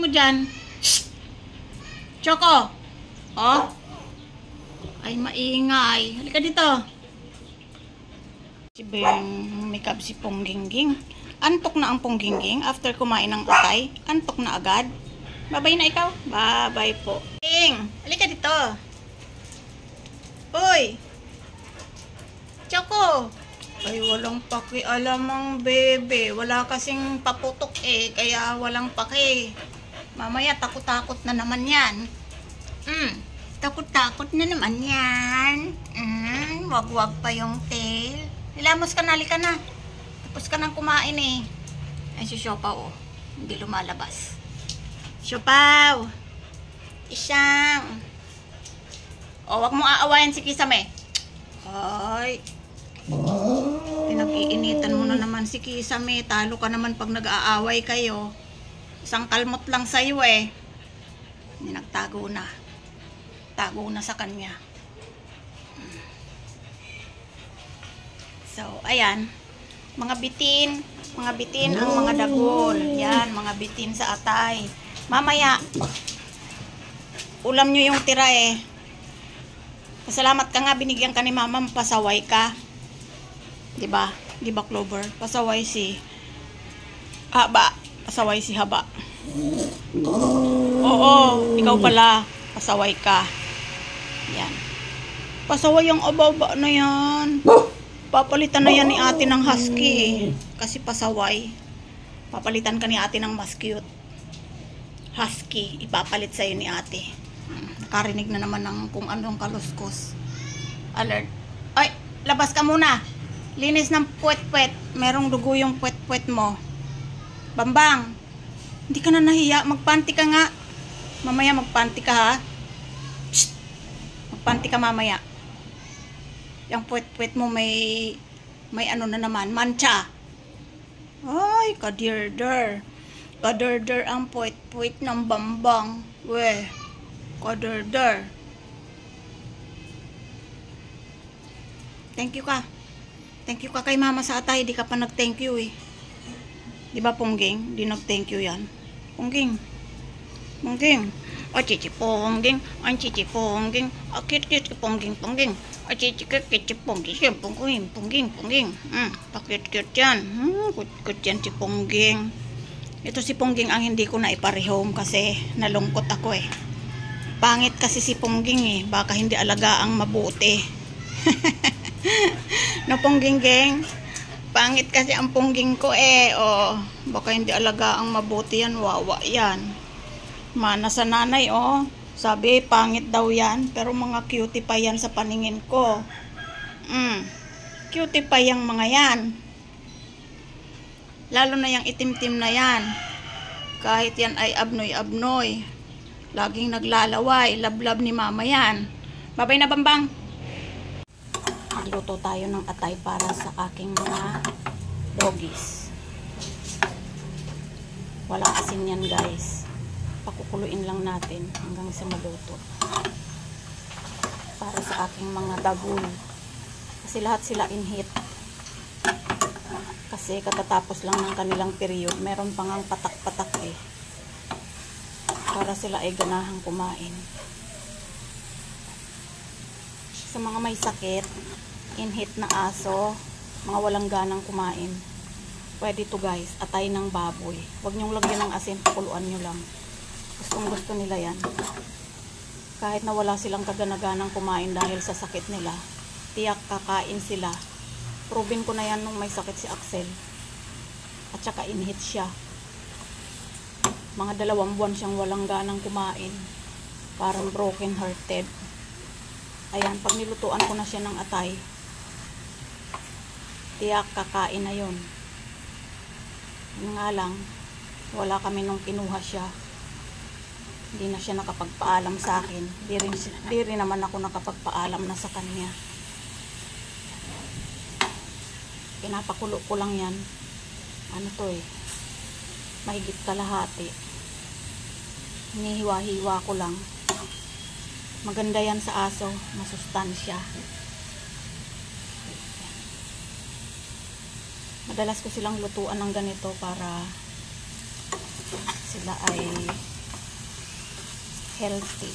mo dyan? Choco! Oh? Ay, maingay. Halika dito. Si Beng, makeup si Ponggingging. Antok na ang Ponggingging after kumain ng atay. Antok na agad. Babay na ikaw. Babay po. Beng, halika dito. Uy! Choco! Ay, walang pakialam ang bebe. Wala kasing paputok eh. Kaya walang paki. Mamaya takot-takot na naman yan. Takot-takot na naman yan. Wag-wag pa yung tail. Hilamos ka na, halika na. Tapos ka nang kumain eh. Ay, si Siopaw oh. Hindi lumalabas. Siopaw! Isang. O, wag mong aawayan si Kisame. Ay. Pinag-iinitan mo na naman si Kisame. Talo ka naman pag nag-aaway kayo. Isang kalmot lang sa'yo eh. Hindi nagtago na. Tago na sa kanya. So, ayan. Mga bitin ang mga dagol. Yan, mga bitin sa atay. Mamaya, ulam nyo yung tira eh. Pasalamat ka nga, binigyan ka ni mama, pasaway ka. Diba? Diba, Clover? Pasaway si Haba. Pasaway si Haba. Oo, ikaw pala. Pasaway ka. Yan. Pasaway yung ababa na yan. Papalitan na yan ni ate ng husky. Kasi pasaway. Papalitan ka ni ate ng mas cute. Husky. Ipapalit sa'yo ni ate. Nakarinig na naman ng kung anong kaluskos. Alert. Ay, labas ka muna. Linis ng puwet-puwet. Merong dugo yung puwet-puwet mo. Bambang. Hindi ka na nahiya. Magpanti ka nga. Mamaya magpanti ka ha. Psst. Magpanti ka mamaya. Yung puwet-puwet mo may ano na naman. Mancha. Ay, kadirder. Kadirder ang puwet-puwet ng Bambang. Weh. Kadirder. Thank you ka. Thank you ka kay mama sa atay. Di ka pa nag-thank you eh. Di ba, Pongging? Di nag-thank you yan. Pongging. Pongging. O, chichi Pongging. Ang chichi Pongging. O, kit-kit Pongging. Pongging. O, chichi Pongging. Siya, Pongging. Pongging. Pongging. Pakit-kit yan. Kut-kut yan si Pongging. Ito si Pongging ang hindi ko na iparehome kasi nalungkot ako eh. Pangit kasi si Pongging eh. Baka hindi alagaang mabuti. No, Pongging-ging? Pangit kasi ang Pongging ko eh. Oh, baka hindi alagaang mabuti yan. Wawa yan. Mana sa nanay oh. Sabi pangit daw yan. Pero mga cutie pa yan sa paningin ko. Cutie pa yung mga yan. Lalo na yung itim-tim na yan. Kahit yan ay abnoy-abnoy. Laging naglalaway. Lablab ni mama yan. Babay na, Bambang. Magluto tayo ng atay para sa aking mga doggies. Walang asin yan guys. Pakukuluin lang natin hanggang sa maluto. Para sa aking mga dagul. Kasi lahat sila in heat. Kasi katatapos lang ng kanilang period. Meron pang ang patak-patak eh. Para sila ay ganahang kumain. Sa mga may sakit, in-heat na aso, mga walang ganang kumain, pwede to guys, atay ng baboy. Huwag nyong lagyan ng asin, pakuluan nyo lang. Gustong gusto nila yan. Kahit na wala silang kaganaganang kumain dahil sa sakit nila, tiyak kakain sila. Proven ko na yan nung may sakit si Axel. At saka in-heat siya. Mga 2 buwan siyang walang ganang kumain. Parang broken hearted. Ayan, pag nilutuan ko na siya ng atay, tiyak kakain na yun. Yun nga lang, wala kami nung kinuha siya. Hindi na siya nakapagpaalam sa akin. Di rin naman ako nakapagpaalam na sa kanya. Pinapakulo ko lang yan. Ano to eh, mahigit kalahati. Hinihiwa-hiwa ko lang. Maganda yan sa aso, masustansya. Madalas ko silang lutuan ng ganito para sila ay healthy.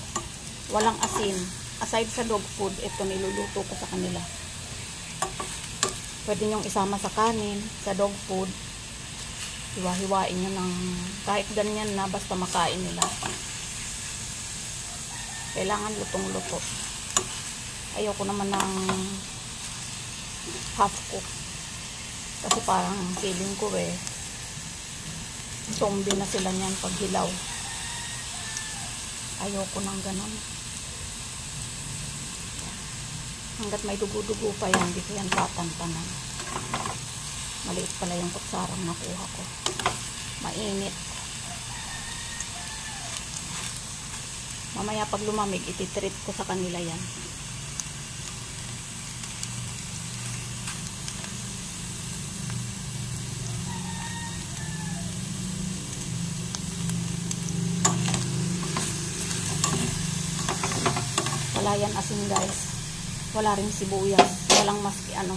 Walang asin. Aside sa dog food, ito niluluto ko sa kanila. Pwede nyong isama sa kanin, sa dog food. Hiwa-hiwain nyo ng kahit ganyan na basta makain nila. Kailangan lutong-luto. Ayoko naman ng half cook. Kasi parang feeling ko zombie na sila niyan pag hilaw. Ayoko ng ganon. Hanggat may dugo-dugo pa yan, di ko yan tatantanan. Maliit pala yung kutsarang nakuha ko. Mainit. Mamaya pag lumamig, ititreat ko sa kanila yan. Wala yan asin guys. Wala rin sibuyas. Walang maski ano.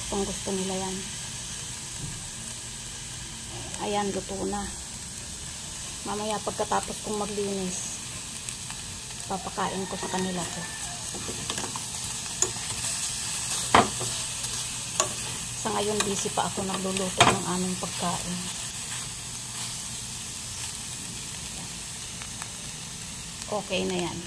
Kung gusto nila yan. Ayan, luto na. Mamaya pagkatapos kong maglinis, papakain ko sa kanila to. Sa ngayon, busy pa ako nagluluto ng aming pagkain. Okay na yan.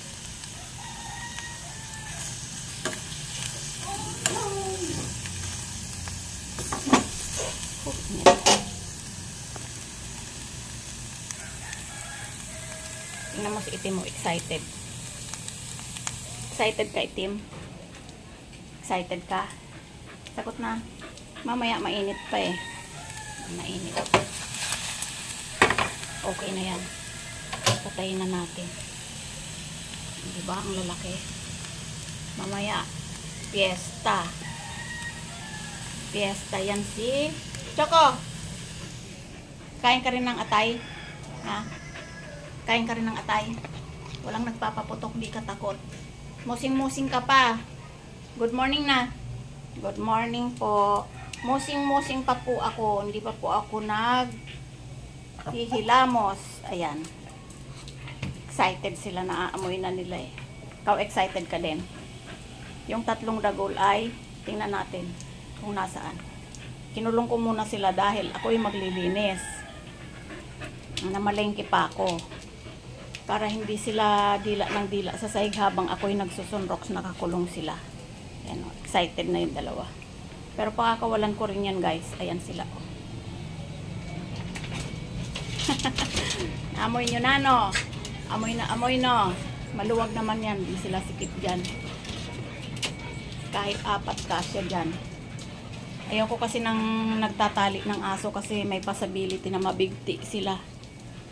Tingnan mo si Itim mo, excited. Excited ka, Itim? Excited ka? Takot na. Mamaya mainit pa mainit. Okay na yan. Patayin na natin. Diba ang lalaki? Mamaya fiesta. Fiesta yan si Choco. Kain ka rin ng atay? Ha? Kain ka rin ng atay? Walang nagpapaputok, di ka takot. Musing-musing ka pa. Good morning na. Good morning po. Musing-musing pa po ako. Hindi pa po ako hihilamos. Ayan. Excited sila, naaamoy na nila Ikaw excited ka din. Yung 3 dagol ay, tingnan natin kung nasaan. Kinulong ko muna sila dahil ako'y maglilinis. Namalengke pa ako. Para hindi sila dila ng dila sa sahig habang ako'y nagsusunrox, nakakulong sila. Ayan, excited na yung dalawa. Pero pakakawalan ko rin yan guys. Ayan sila. Amoy nyo na no. Amoy na amoy no. Maluwag naman yan. Hindi sila sikip dyan. Kahit 4 kasya dyan. Ayoko kasi nang nagtatali ng aso kasi may possibility na mabigti sila.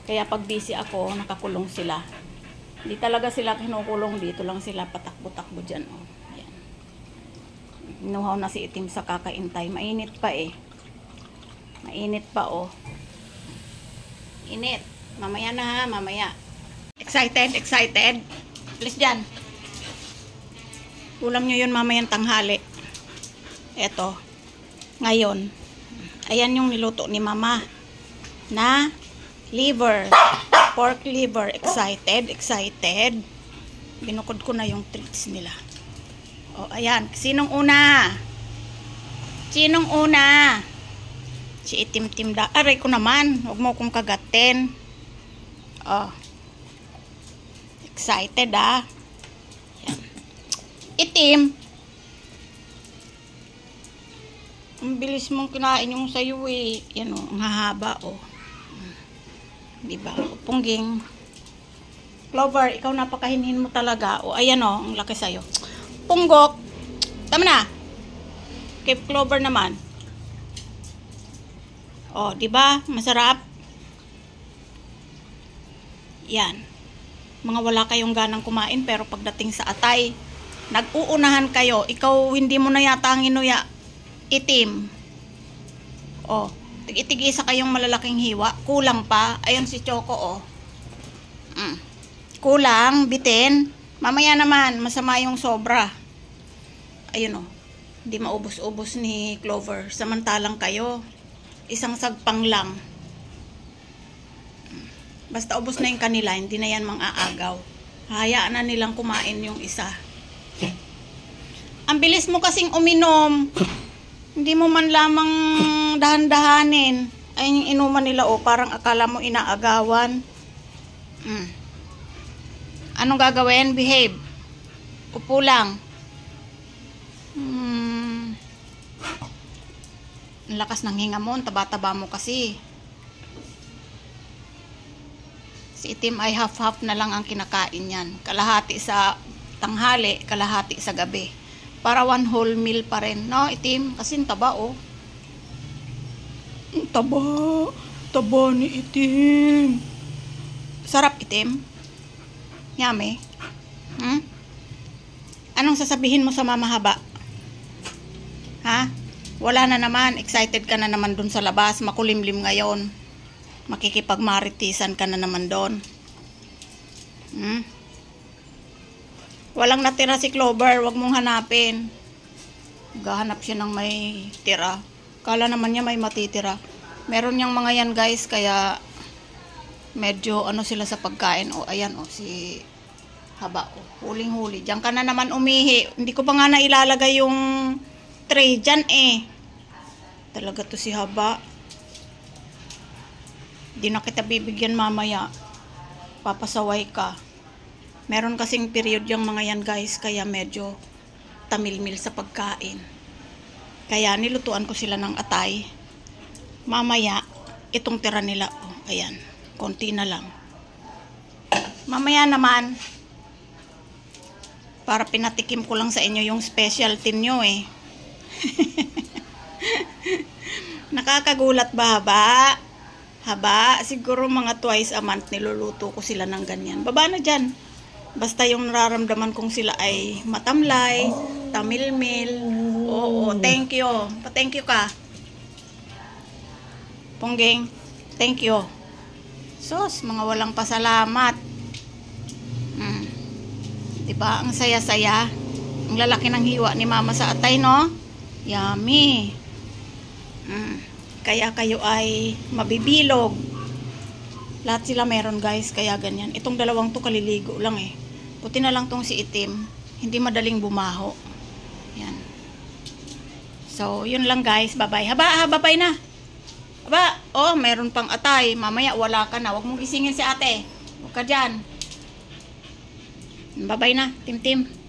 Kaya pag busy ako, nakakulong sila. Hindi talaga sila kinukulong. Dito lang sila patakbo-takbo dyan. Ayan. Inuhaw na si Itim sa kakaintay. Mainit pa Mainit pa Init. Mamaya na ha, mamaya. Excited, excited. Please dyan. Ulam nyo yun mamayang tanghali. Eto. Ngayon. Ayan yung niluto ni mama. Na liver. Pork liver. Excited, excited. Binukod ko na yung treats nila. O, ayan. Sinong una? Sinong una? Si Itim-Tim da. Aray ko naman. Huwag mo kong kagatin. Oh. Excited Yan. Itim. Ang bilis mong kinain yung sayo Yan ang hahaba Diba? Pungging. Clover, ikaw napakahinhin mo talaga. Ayan ang laki sayo. Punggok. Tama na. Kay Clover naman. Diba? Masarap. Yan. Mga wala kayong ganang kumain pero pagdating sa atay, nag-uunahan kayo. Ikaw hindi mo na yata ang inuya. Itim. Tig-isa kayong malalaking hiwa. Kulang pa. Ayun si Choco Kulang, bitin. Mamaya naman, masama yung sobra. Ayun o. Hindi maubos-ubos ni Clover. Samantalang kayo, isang sagpang lang. Basta ubos na yung kanila, hindi na yan mang-aagaw. Hayaan na nilang kumain yung isa. Ang bilis mo kasing uminom. Hindi mo man lamang dahan-dahanin. Ay yung inuman nila parang akala mo inaagawan. Anong gagawin? Behave. Upo lang. Ang lakas ng hinga mo, taba-taba mo kasi. Si Itim ay half-half na lang ang kinakain yan. Kalahati sa tanghali, kalahati sa gabi. Para 1 whole meal pa rin. No, Itim? Kasi taba Taba ni Itim. Sarap, Itim. Yummy. Anong sasabihin mo sa Mama Haba? Ha? Wala na naman. Excited ka na naman dun sa labas. Makulimlim ngayon. Makikipagmaritisan ka na naman dun. Walang natira si Clover. Wag mong hanapin. Gahanap siya ng may tira. Kala naman niya may matitira. Meron niyang mga yan guys. Kaya medyo ano sila sa pagkain. Ayan si Haba. Huling-huli. Diyan ka na naman umihi. Hindi ko pa nga nailalagay yung tray dyan Talaga to si Haba. Di na kita bibigyan mamaya. Papasaway ka. Meron kasing period yung mga yan guys. Kaya medyo tamilmil sa pagkain. Kaya nilutuan ko sila ng atay. Mamaya, itong tira nila. Ayan. Konti na lang. Mamaya naman, para pinatikim ko lang sa inyo yung specialty nyo Nakakagulat ba, Haba? Haba, siguro mga twice a month niluluto ko sila ng ganyan. Baba na dyan. Basta yung nararamdaman kong sila ay matamlay, tamilmil. Oo, thank you. Pa-thank you ka. Pongging, thank you. Sus, mga walang pasalamat. Diba? Ang saya-saya. Ang lalaki ng hiwa ni Mama sa atay, no? Yummy. Kaya kayo ay mabibilog. Lahat sila meron guys, kaya ganyan. Itong dalawang to kaliligo lang Puti na lang tong si Itim. Hindi madaling bumaho. Yan. So, yun lang guys. Bye-bye. Haba, bye-bye na. Haba, meron pang atay. Mamaya wala ka na. Huwag mong gisingin si ate. Huwag ka dyan. Bye-bye na, Tim-Tim.